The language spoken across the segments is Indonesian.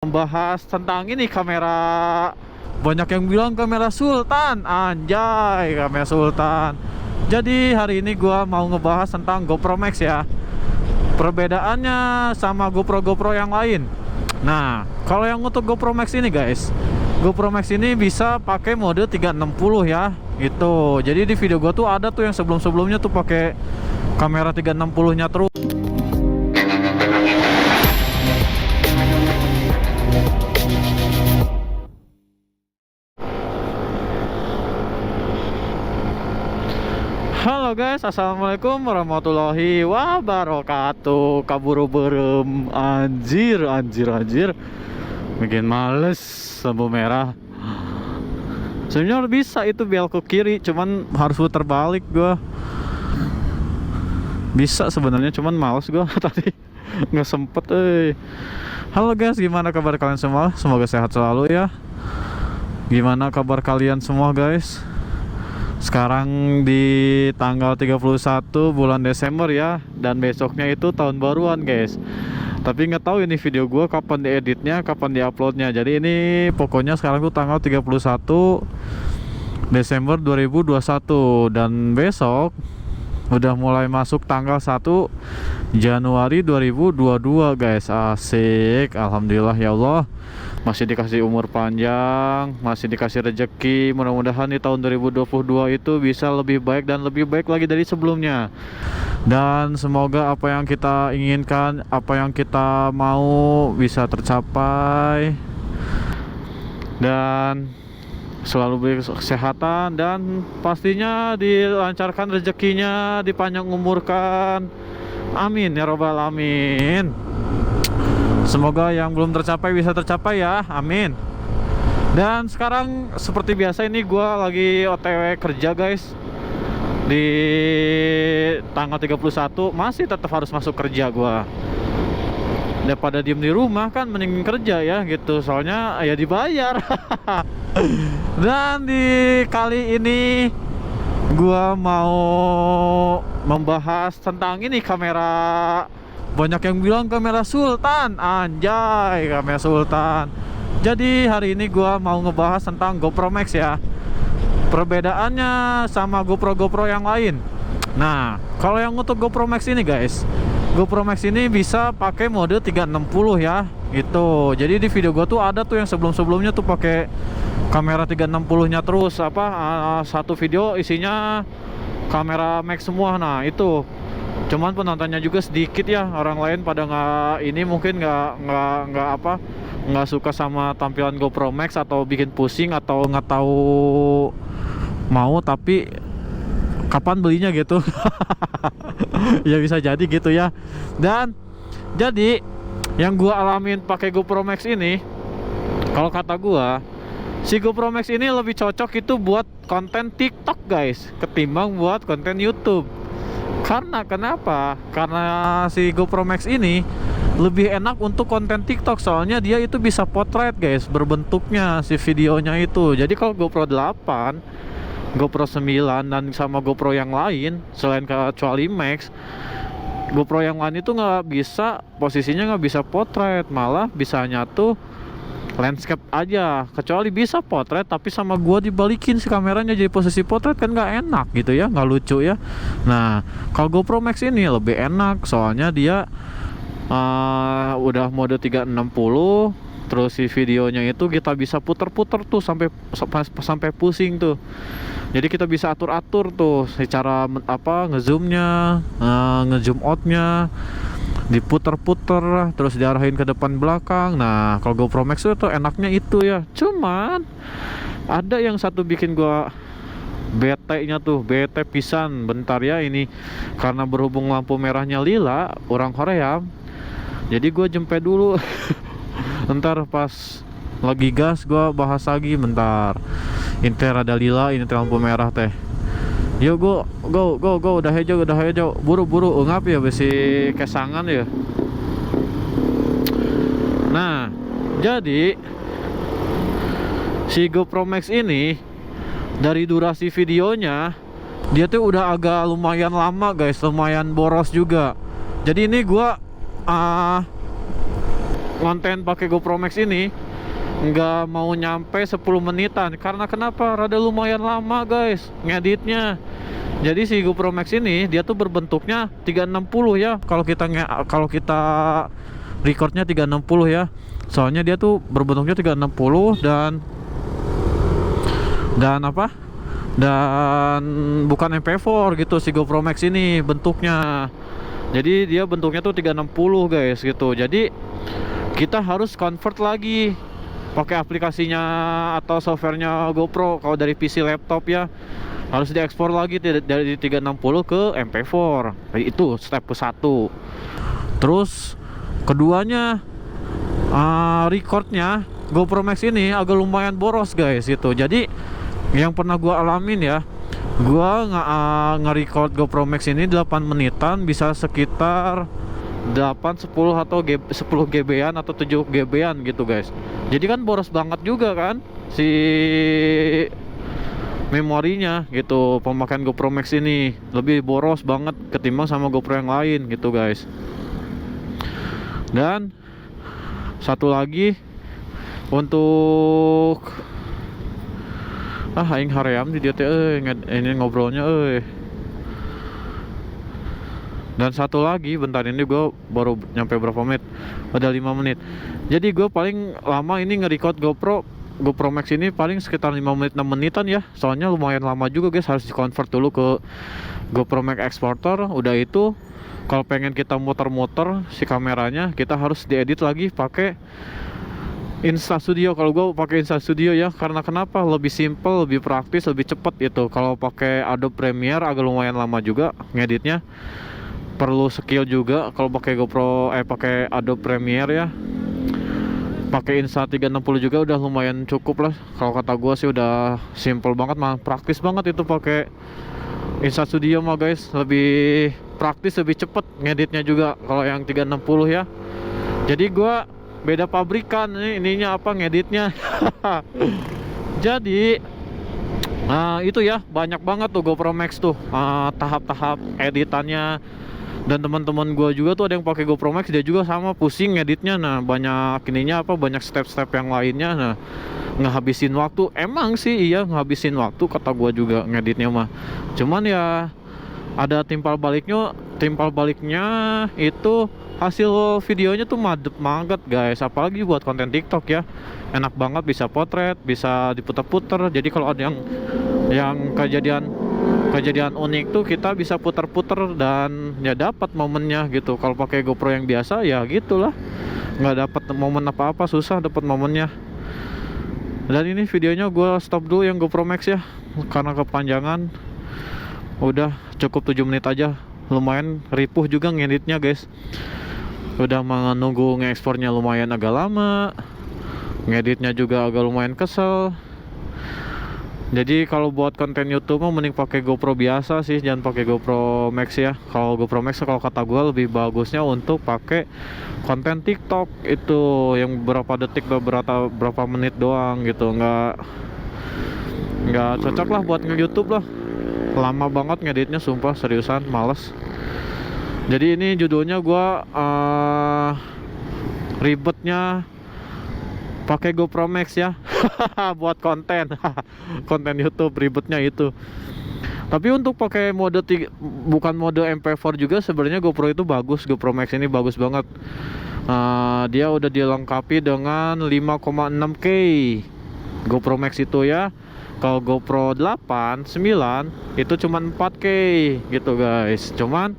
Membahas tentang ini kamera. Banyak yang bilang kamera Sultan, anjay kamera Sultan. Jadi hari ini gua mau ngebahas tentang GoPro Max ya. Perbedaannya sama GoPro yang lain. Nah, kalau yang untuk GoPro Max ini guys, GoPro Max ini bisa pakai mode 360 ya. Gitu. Jadi di video gua tuh ada tuh yang sebelum-sebelumnya tuh pakai kamera 360-nya terus. Halo guys, assalamualaikum warahmatullahi wabarakatuh. Kaburu berem, anjir. Bikin males lampu merah. Sebenarnya bisa itu belok ke kiri, cuman harus putar balik gua. Bisa sebenarnya, cuman males gua tadi nggak sempet. Halo guys, gimana kabar kalian semua? Semoga sehat selalu ya. Gimana kabar kalian semua guys? Sekarang di tanggal 31 bulan Desember ya. Dan besoknya itu tahun baruan guys. Tapi nggak tahu ini video gue kapan dieditnya, kapan diuploadnya. Jadi ini pokoknya sekarang tuh tanggal 31 Desember 2021. Dan besok udah mulai masuk tanggal 1 Januari 2022 guys. Asik, alhamdulillah ya Allah. Masih dikasih umur panjang, masih dikasih rezeki. Mudah-mudahan di tahun 2022 itu bisa lebih baik dan lebih baik lagi dari sebelumnya. Dan semoga apa yang kita inginkan, apa yang kita mau bisa tercapai. Dan selalu beri kesehatan dan pastinya dilancarkan rezekinya, dipanjang umurkan. Amin ya robbal alamin. Semoga yang belum tercapai bisa tercapai ya, amin. Dan sekarang seperti biasa ini gue lagi OTW kerja guys. Di tanggal 31 masih tetap harus masuk kerja gue. Daripada diem di rumah kan mending kerja ya gitu, soalnya ya dibayar. Dan di kali ini gue mau membahas tentang ini kamera. Banyak yang bilang kamera Sultan, anjay kamera Sultan. Jadi hari ini gua mau ngebahas tentang GoPro Max ya. Perbedaannya sama GoPro yang lain. Nah, kalau yang untuk GoPro Max ini guys, GoPro Max ini bisa pakai mode 360 ya. Gitu. Jadi di video gua tuh ada tuh yang sebelum-sebelumnya tuh pakai kamera 360-nya terus satu video isinya kamera Max semua. Nah, itu cuman penontonnya juga sedikit ya, orang lain pada mungkin nggak suka sama tampilan GoPro Max atau bikin pusing atau nggak tahu mau tapi kapan belinya gitu. Ya bisa jadi gitu ya. Dan jadi yang gua alamin pakai GoPro Max ini, kalau kata gua si GoPro Max ini lebih cocok itu buat konten TikTok guys, ketimbang buat konten YouTube. Karena kenapa? Karena si GoPro Max ini lebih enak untuk konten TikTok, soalnya dia itu bisa potret guys, berbentuknya si videonya itu. Jadi kalau GoPro 8, GoPro 9 dan sama GoPro yang lain selain kecuali Max, GoPro yang lain itu nggak bisa, posisinya nggak bisa potret, malah bisanya tuh landscape aja. Kecuali bisa potret tapi sama gua dibalikin si kameranya jadi posisi potret, kan nggak enak gitu ya, nggak lucu ya. Nah, kalau GoPro Max ini lebih enak soalnya dia udah mode 360. Terus si videonya itu kita bisa puter-puter tuh sampai pusing tuh. Jadi kita bisa atur-atur tuh secara ngezoomnya, ngezoom outnya, diputer-puter terus diarahin ke depan belakang. Nah, kalau GoPro Max itu enaknya itu ya. Cuman ada yang satu bikin gua bete pisan. Bentar ya, ini karena berhubung lampu merahnya lila orang Korea, jadi gua jemput dulu. Ntar pas lagi gas gua bahas lagi bentar. Ini ada lila, ini lampu merah teh. Yo go udah hijau buru-buru ngap ya besi kesangan ya. Nah, jadi si GoPro Max ini dari durasi videonya dia tuh udah agak lumayan lama guys, lumayan boros juga. Jadi ini gua ngonten pakai GoPro Max ini nggak mau nyampe 10 menitan. Karena kenapa? Rada lumayan lama guys ngeditnya. Jadi si GoPro Max ini dia tuh berbentuknya 360 ya. Kalau kita recordnya 360 ya. Soalnya dia tuh berbentuknya 360 dan apa? Dan bukan MP4 gitu si GoPro Max ini bentuknya. Jadi dia bentuknya tuh 360 guys gitu. Jadi kita harus convert lagi pakai aplikasinya atau softwarenya GoPro. Kalau dari PC laptop ya harus diekspor lagi dari 360 ke MP4. Itu step ke 1. Terus keduanya recordnya GoPro Max ini agak lumayan boros guys gitu. Jadi yang pernah gua alamin ya, gua nge-record GoPro Max ini 8 menitan bisa sekitar 8, 10 atau 10 GB-an atau 7 GB-an gitu guys. Jadi kan boros banget juga kan si memorinya gitu. Pemakaian GoPro Max ini lebih boros banget ketimbang sama GoPro yang lain gitu guys. Dan satu lagi untuk aing haream di dia teh ini ngobrolnya Dan satu lagi, bentar ini gue baru nyampe berapa menit? Udah 5 menit. Jadi gue paling lama ini nge-record GoPro Max ini paling sekitar 5 menit 6 menitan ya. Soalnya lumayan lama juga guys, harus di-convert dulu ke GoPro Max Exporter. Udah itu kalau pengen kita muter-muter si kameranya, kita harus diedit lagi pakai Instastudio. Kalau gue pakai Instastudio ya, karena kenapa? Lebih simple, lebih praktis, lebih cepet itu. Kalau pakai Adobe Premiere agak lumayan lama juga ngeditnya. Perlu skill juga kalau pakai pakai Adobe Premiere ya. Pakai Insta360 juga udah lumayan cukup lah. Kalau kata gue sih udah simple banget, mah praktis banget itu pakai Instastudio mah guys. Lebih praktis, lebih cepet ngeditnya juga kalau yang 360 ya. Jadi gue beda pabrikan ininya apa ngeditnya. Jadi itu ya, banyak banget tuh GoPro Max tuh tahap-tahap editannya. Dan teman-teman gue juga tuh ada yang pakai GoPro Max, dia juga sama pusing ngeditnya. Nah banyak ininya apa, banyak step-step yang lainnya. Nah ngehabisin waktu, emang sih iya ngehabisin waktu kata gue juga ngeditnya mah. Cuman ya ada timbal baliknya itu hasil videonya tuh madep banget guys. Apalagi buat konten TikTok ya, enak banget, bisa potret, bisa diputar-putar. Jadi kalau ada yang kejadian unik tuh kita bisa putar-putar dan ya dapat momennya gitu. Kalau pakai GoPro yang biasa ya gitulah, nggak dapat momen apa-apa, susah dapat momennya. Dan ini videonya gue stop dulu yang GoPro Max ya, karena kepanjangan. Udah cukup 7 menit aja, lumayan ripuh juga ngeditnya guys. Udah menunggu ngeekspornya lumayan agak lama, ngeditnya juga agak lumayan kesel. Jadi kalau buat konten YouTube mah mending pakai GoPro biasa sih, jangan pakai GoPro Max ya. Kalau GoPro Max kalau kata gue lebih bagusnya untuk pakai konten TikTok itu yang berapa detik, berapa menit doang gitu. Nggak cocok lah buat nge-YouTube lah. Lama banget ngeditnya, sumpah seriusan males. Jadi ini judulnya gue ribetnya pakai GoPro Max ya. Buat konten YouTube ribetnya itu. Tapi untuk pakai bukan mode MP4 juga sebenarnya GoPro itu bagus. GoPro Max ini bagus banget. Dia udah dilengkapi dengan 5,6K GoPro Max itu ya. Kalau GoPro 8, 9 itu cuma 4K gitu guys. Cuman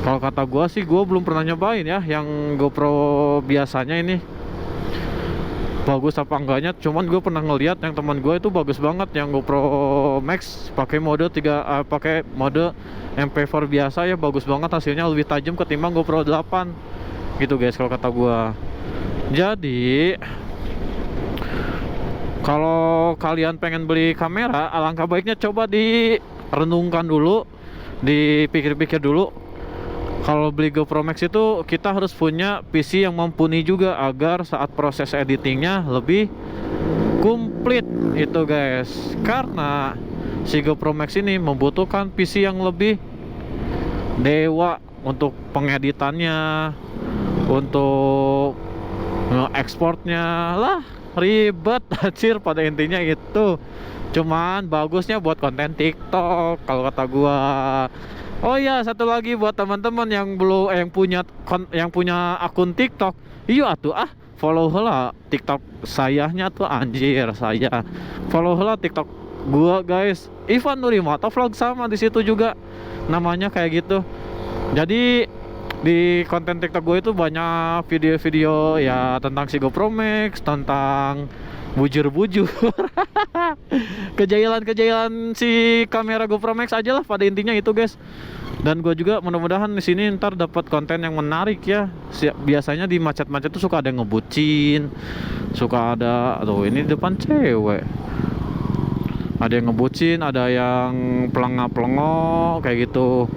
kalau kata gua sih, gua belum pernah nyobain ya yang GoPro biasanya ini bagus apa enggaknya. Cuman gue pernah ngeliat yang teman gue itu bagus banget yang GoPro Max pakai mode pakai mode MP4 biasa ya, bagus banget hasilnya, lebih tajam ketimbang GoPro 8 gitu guys kalau kata gue. Jadi kalau kalian pengen beli kamera, alangkah baiknya coba direnungkan dulu, dipikir-pikir dulu. Kalau beli GoPro Max itu kita harus punya PC yang mumpuni juga agar saat proses editingnya lebih komplit itu guys. Karena si GoPro Max ini membutuhkan PC yang lebih dewa untuk pengeditannya, untuk Ekspornya lah ribet anjir, pada intinya itu. Cuman bagusnya buat konten TikTok kalau kata gua. Oh iya, satu lagi buat teman-teman yang belum yang punya akun TikTok. Iya atuh follow lah TikTok sayanya tuh anjir, saya. Follow lah TikTok gua, guys. Ivan Nurimata Vlog sama di situ juga. Namanya kayak gitu. Jadi di konten TikTok gue itu banyak video-video ya tentang si GoPro Max, tentang bujur-bujur, kejailan-kejailan si kamera GoPro Max aja lah pada intinya itu, guys. Dan gue juga mudah-mudahan di sini ntar dapat konten yang menarik ya. Biasanya di macet-macet tuh suka ada yang ngebucin, suka ada, aduh ini depan cewek, ada yang ngebucin, ada yang pelengah-pelengok kayak gitu.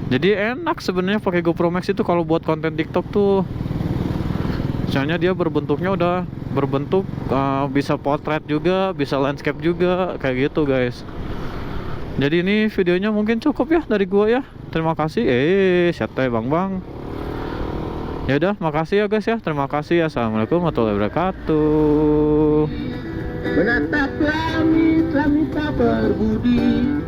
Jadi enak sebenarnya pakai GoPro Max itu kalau buat konten TikTok tuh. Soalnya dia berbentuknya udah berbentuk bisa portrait juga, bisa landscape juga kayak gitu, guys. Jadi ini videonya mungkin cukup ya dari gua ya. Terima kasih. Siapa Bang. Ya udah, makasih ya guys ya. Terima kasih. Assalamualaikum warahmatullahi wabarakatuh. Menatap langit, langit tak berbudi.